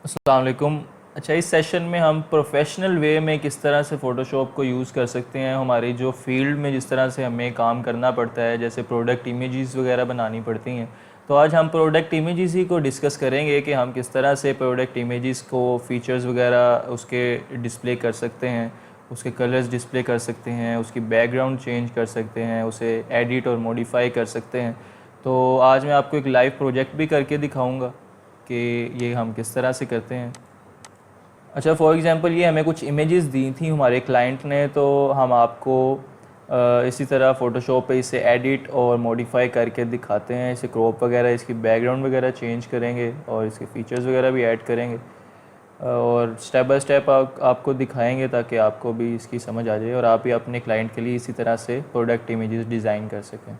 अस्सलाम वालेकुम। अच्छा, इस सेशन में हम प्रोफेशनल वे में किस तरह से फ़ोटोशॉप को यूज़ कर सकते हैं, हमारी जो फील्ड में जिस तरह से हमें काम करना पड़ता है, जैसे प्रोडक्ट इमेजेस वगैरह बनानी पड़ती हैं। तो आज हम प्रोडक्ट इमेजेस ही को डिस्कस करेंगे कि हम किस तरह से प्रोडक्ट इमेजेस को फ़ीचर्स वगैरह उसके डिस्प्ले कर सकते हैं, उसके कलर्स डिस्प्ले कर सकते हैं, उसकी बैकग्राउंड चेंज कर सकते हैं, उसे एडिट और मॉडिफाई कर सकते हैं। तो आज मैं आपको एक लाइव प्रोजेक्ट भी करके दिखाऊंगा कि ये हम किस तरह से करते हैं। अच्छा, फॉर एग्ज़ाम्पल ये हमें कुछ इमेजेस दी थी हमारे क्लाइंट ने, तो हम आपको इसी तरह फ़ोटोशॉप पे इसे एडिट और मॉडिफाई करके दिखाते हैं। इसे क्रॉप वगैरह, इसकी बैकग्राउंड वगैरह चेंज करेंगे और इसके फ़ीचर्स वगैरह भी ऐड करेंगे और स्टेप बाय स्टेप आपको दिखाएंगे ताकि आपको भी इसकी समझ आ जाए और आप भी अपने क्लाइंट के लिए इसी तरह से प्रोडक्ट इमेजेस डिज़ाइन कर सकें।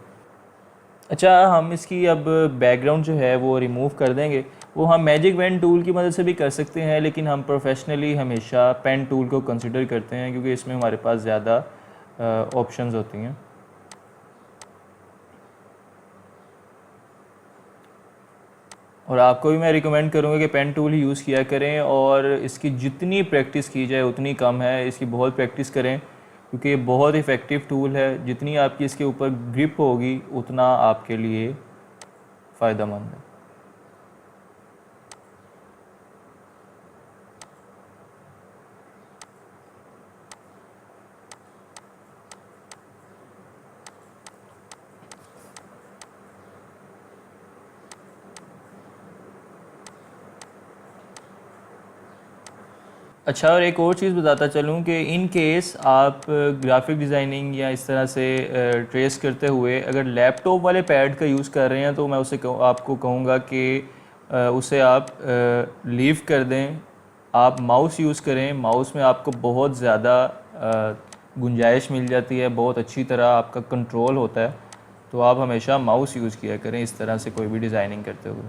अच्छा, हम इसकी अब बैकग्राउंड जो है वो रिमूव कर देंगे। वो हम मैजिक पेन टूल की मदद से भी कर सकते हैं, लेकिन हम प्रोफेशनली हमेशा पेन टूल को कंसिडर करते हैं क्योंकि इसमें हमारे पास ज़्यादा ऑप्शंस होती हैं। और आपको भी मैं रिकमेंड करूँगा कि पेन टूल ही यूज़ किया करें और इसकी जितनी प्रैक्टिस की जाए उतनी कम है। इसकी बहुत प्रैक्टिस करें क्योंकि ये बहुत इफ़ेक्टिव टूल है। जितनी आपकी इसके ऊपर ग्रिप होगी उतना आपके लिए फ़ायदा मंद है। अच्छा, और एक और चीज़ बताता चलूँ कि इन केस आप ग्राफिक डिज़ाइनिंग या इस तरह से ट्रेस करते हुए अगर लैपटॉप वाले पैड का यूज़ कर रहे हैं तो मैं आपको कहूँगा कि उसे आप लीव कर दें। आप माउस यूज़ करें। माउस में आपको बहुत ज़्यादा गुंजाइश मिल जाती है, बहुत अच्छी तरह आपका कंट्रोल होता है। तो आप हमेशा माउस यूज़ किया करें इस तरह से कोई भी डिज़ाइनिंग करते हुए।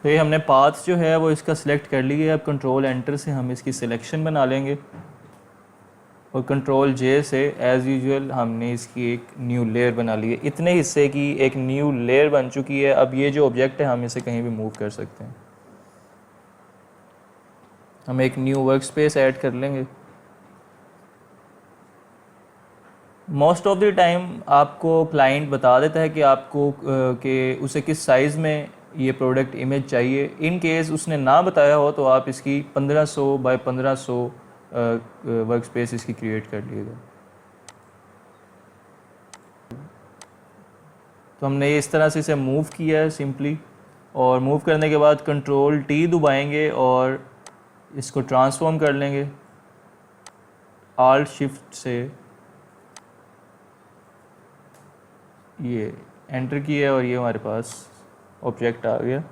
तो ये हमने पाथ जो है वो इसका सिलेक्ट कर लिया है। अब कंट्रोल एंटर से हम इसकी सिलेक्शन बना लेंगे और कंट्रोल जे से एज़ यूजुअल हमने इसकी एक न्यू लेयर बना ली है। इतने हिस्से की एक न्यू लेयर बन चुकी है। अब ये जो ऑब्जेक्ट है हम इसे कहीं भी मूव कर सकते हैं। हम एक न्यू वर्क स्पेस ऐड कर लेंगे। मोस्ट ऑफ द टाइम आपको क्लाइंट बता देता है कि आपको कि उसे किस साइज़ में ये प्रोडक्ट इमेज चाहिए। इन केस उसने ना बताया हो तो आप इसकी 1500 बाय 1500 वर्क स्पेस इसकी क्रिएट कर लीजिएगा। तो हमने इस तरह से इसे मूव किया है सिंपली, और मूव करने के बाद कंट्रोल टी दबाएंगे और इसको ट्रांसफॉर्म कर लेंगे आल्ट शिफ्ट से। ये एंटर किया और ये हमारे पास ऑब्जेक्ट आ गया।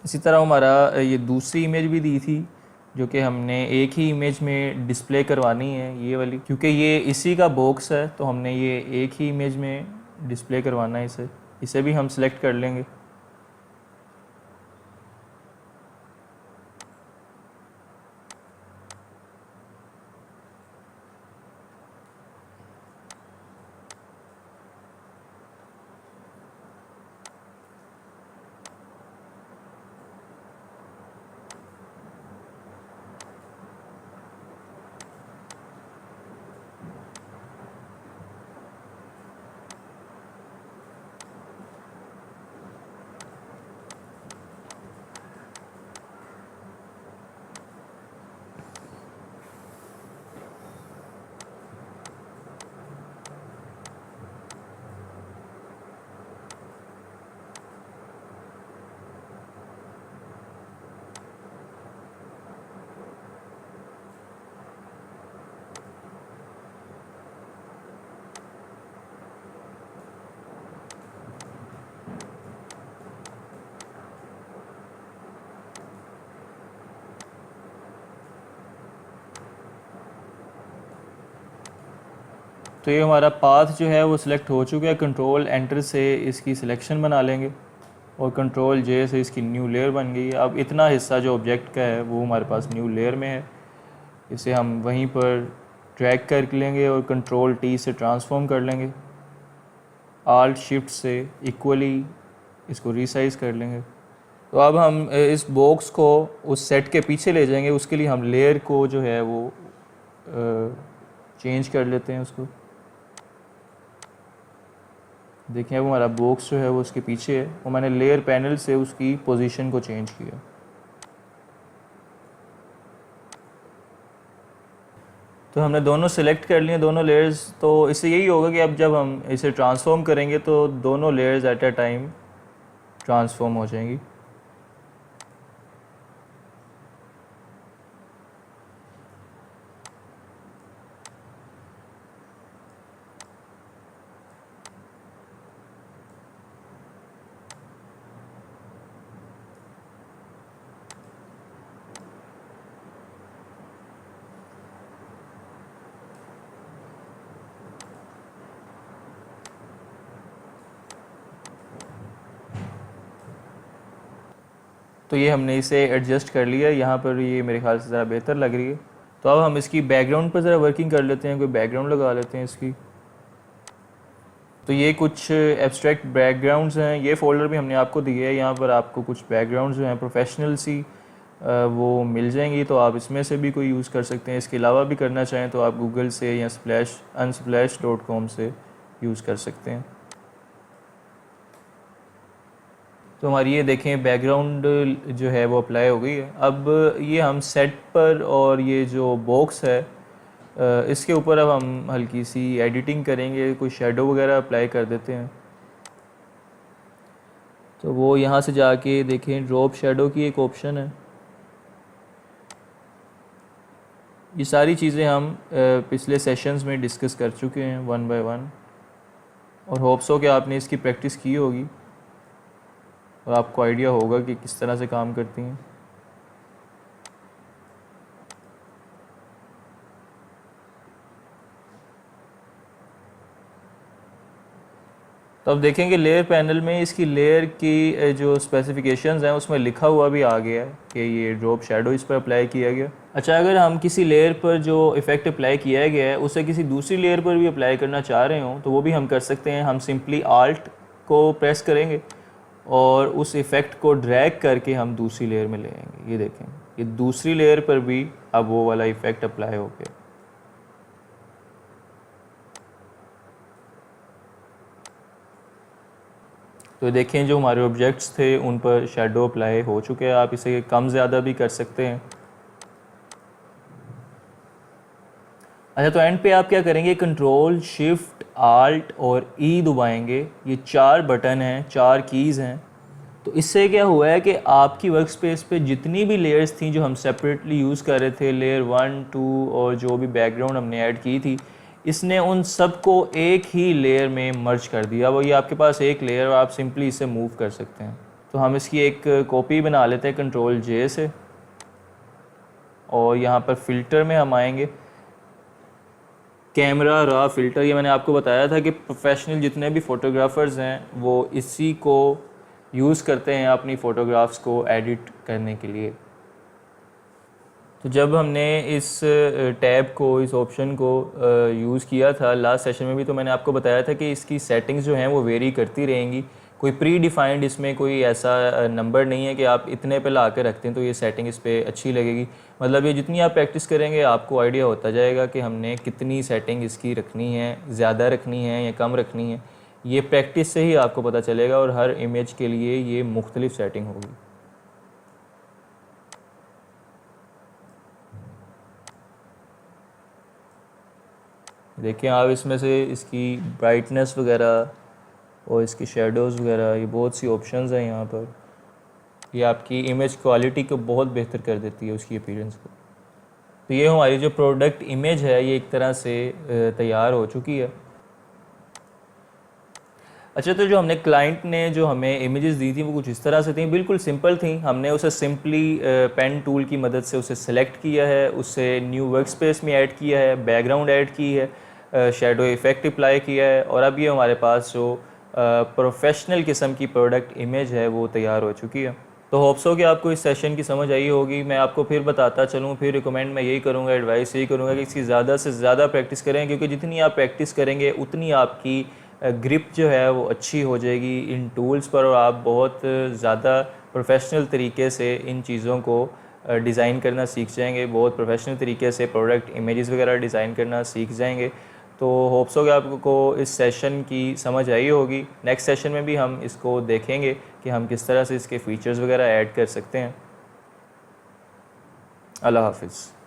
इसी तरह हमारा ये दूसरी इमेज भी दी थी जो कि हमने एक ही इमेज में डिस्प्ले करवानी है, ये वाली, क्योंकि ये इसी का बॉक्स है तो हमने ये एक ही इमेज में डिस्प्ले करवाना है। इसे भी हम सिलेक्ट कर लेंगे। तो ये हमारा पाथ जो है वो सिलेक्ट हो चुका है। कंट्रोल एंटर से इसकी सिलेक्शन बना लेंगे और कंट्रोल जे से इसकी न्यू लेयर बन गई है। अब इतना हिस्सा जो ऑब्जेक्ट का है वो हमारे पास न्यू लेयर में है। इसे हम वहीं पर ड्रैग कर लेंगे और कंट्रोल टी से ट्रांसफॉर्म कर लेंगे। आल्ट शिफ्ट से इक्वली इसको रीसाइज कर लेंगे। तो अब हम इस बॉक्स को उस सेट के पीछे ले जाएंगे। उसके लिए हम लेयर को जो है वो चेंज कर लेते हैं उसको। देखें अब हमारा बॉक्स जो है वो उसके पीछे है और मैंने लेयर पैनल से उसकी पोजीशन को चेंज किया। तो हमने दोनों सेलेक्ट कर लिए, दोनों लेयर्स। तो इससे यही होगा कि अब जब हम इसे ट्रांसफॉर्म करेंगे तो दोनों layers at a time transform हो जाएंगी। तो ये हमने इसे एडजस्ट कर लिया। यहाँ पर ये मेरे ख्याल से ज़रा बेहतर लग रही है। तो अब हम इसकी बैकग्राउंड पर ज़रा वर्किंग कर लेते हैं, कोई बैकग्राउंड लगा लेते हैं इसकी। तो ये कुछ एब्स्ट्रैक्ट बैकग्राउंड्स हैं, ये फ़ोल्डर भी हमने आपको दिए है। यहाँ पर आपको कुछ बैकग्राउंड्स जो हैं प्रोफेशनल सी वो मिल जाएंगी, तो आप इसमें से भी कोई यूज़ कर सकते हैं। इसके अलावा भी करना चाहें तो आप गूगल से या unsplash.com से यूज़ कर सकते हैं। तो हमारी ये देखें बैकग्राउंड जो है वो अप्लाई हो गई है। अब ये हम सेट पर और ये जो बॉक्स है इसके ऊपर अब हम हल्की सी एडिटिंग करेंगे, कोई शेडो वगैरह अप्लाई कर देते हैं। तो वो यहाँ से जाके देखें ड्रॉप शेडो की एक ऑप्शन है। ये सारी चीज़ें हम पिछले सेशंस में डिस्कस कर चुके हैं वन बाय वन, और होप्स हो कि आपने इसकी प्रैक्टिस की होगी और आपको आइडिया होगा कि किस तरह से काम करती हैं। तो अब देखेंगे लेयर पैनल में इसकी लेयर की जो स्पेसिफिकेशंस हैं उसमें लिखा हुआ भी आ गया है कि ये ड्रॉप शेडो इस पर अप्लाई किया गया। अच्छा, अगर हम किसी लेयर पर जो इफ़ेक्ट अप्लाई किया गया है उसे किसी दूसरी लेयर पर भी अप्लाई करना चाह रहे हों तो वो भी हम कर सकते हैं। हम सिंपली आल्ट को प्रेस करेंगे और उस इफ़ेक्ट को ड्रैग करके हम दूसरी लेयर में ले आएंगे। ये देखें, ये दूसरी लेयर पर भी अब वो वाला इफ़ेक्ट अप्लाई हो गया। तो देखें जो हमारे ऑब्जेक्ट्स थे उन पर शेडो अप्लाई हो चुके हैं। आप इसे कम ज़्यादा भी कर सकते हैं। अच्छा, तो एंड पे आप क्या करेंगे, कंट्रोल शिफ्ट आल्ट और ई दबाएंगे। ये 4 बटन हैं, 4 कीज़ हैं। तो इससे क्या हुआ है कि आपकी वर्क स्पेस पर जितनी भी लेयर्स थी जो हम सेपरेटली यूज़ कर रहे थे, लेयर 1, 2 और जो भी बैकग्राउंड हमने ऐड की थी, इसने उन सब को एक ही लेयर में मर्ज कर दिया। वो ये आपके पास एक लेयर और आप सिंपली इसे मूव कर सकते हैं। तो हम इसकी एक कॉपी बना लेते हैं कंट्रोल जे से, और यहाँ पर फ़िल्टर में हम आएंगे, कैमरा रॉ फ़िल्टर। ये मैंने आपको बताया था कि प्रोफेशनल जितने भी फ़ोटोग्राफ़र्स हैं वो इसी को यूज़ करते हैं अपनी फ़ोटोग्राफ्स को एडिट करने के लिए। तो जब हमने इस टैब को, इस ऑप्शन को यूज़ किया था लास्ट सेशन में भी, तो मैंने आपको बताया था कि इसकी सेटिंग्स जो हैं वो वेरी करती रहेंगी। कोई प्री डिफाइंड इसमें कोई ऐसा नंबर नहीं है कि आप इतने पे ला के रखते हैं तो ये सेटिंग इस पर अच्छी लगेगी। मतलब ये जितनी आप प्रैक्टिस करेंगे आपको आइडिया होता जाएगा कि हमने कितनी सेटिंग इसकी रखनी है, ज़्यादा रखनी है या कम रखनी है। ये प्रैक्टिस से ही आपको पता चलेगा, और हर इमेज के लिए ये मुख्तलिफ सेटिंग होगी। देखिए आप इसमें से इसकी ब्राइटनेस वगैरह और इसकी शेडोज़ वगैरह, ये बहुत सी ऑप्शंस हैं यहाँ पर। ये आपकी इमेज क्वालिटी को बहुत बेहतर कर देती है, उसकी अपीयरेंस को। तो ये हमारी जो प्रोडक्ट इमेज है ये एक तरह से तैयार हो चुकी है। अच्छा, तो जो हमने क्लाइंट ने जो हमें इमेजेस दी थी वो कुछ इस तरह से थी, बिल्कुल सिंपल थी। हमने उसे सिंपली पेन टूल की मदद से उसे सेलेक्ट किया है, उसे न्यू वर्क स्पेस में ऐड किया है, बैकग्राउंड ऐड की है, शेडो इफ़ेक्ट अप्लाई किया है और अब ये हमारे पास जो प्रोफेशनल किस्म की प्रोडक्ट इमेज है वो तैयार हो चुकी है। तो होप्स हो कि आपको इस सेशन की समझ आई होगी। मैं आपको फिर बताता चलूँ, फिर रिकमेंड मैं यही करूँगा, एडवाइस यही करूँगा कि इसकी ज़्यादा से ज़्यादा प्रैक्टिस करें, क्योंकि जितनी आप प्रैक्टिस करेंगे उतनी आपकी ग्रिप जो है वो अच्छी हो जाएगी इन टूल्स पर, और आप बहुत ज़्यादा प्रोफेशनल तरीके से इन चीज़ों को डिज़ाइन करना सीख जाएंगे, बहुत प्रोफेशनल तरीके से प्रोडक्ट इमेजेस वगैरह डिज़ाइन करना सीख जाएंगे। तो होप्स हो कि आपको इस सेशन की समझ आई होगी। नेक्स्ट सेशन में भी हम इसको देखेंगे कि हम किस तरह से इसके फ़ीचर्स वगैरह ऐड कर सकते हैं। अल्लाह हाफिज़।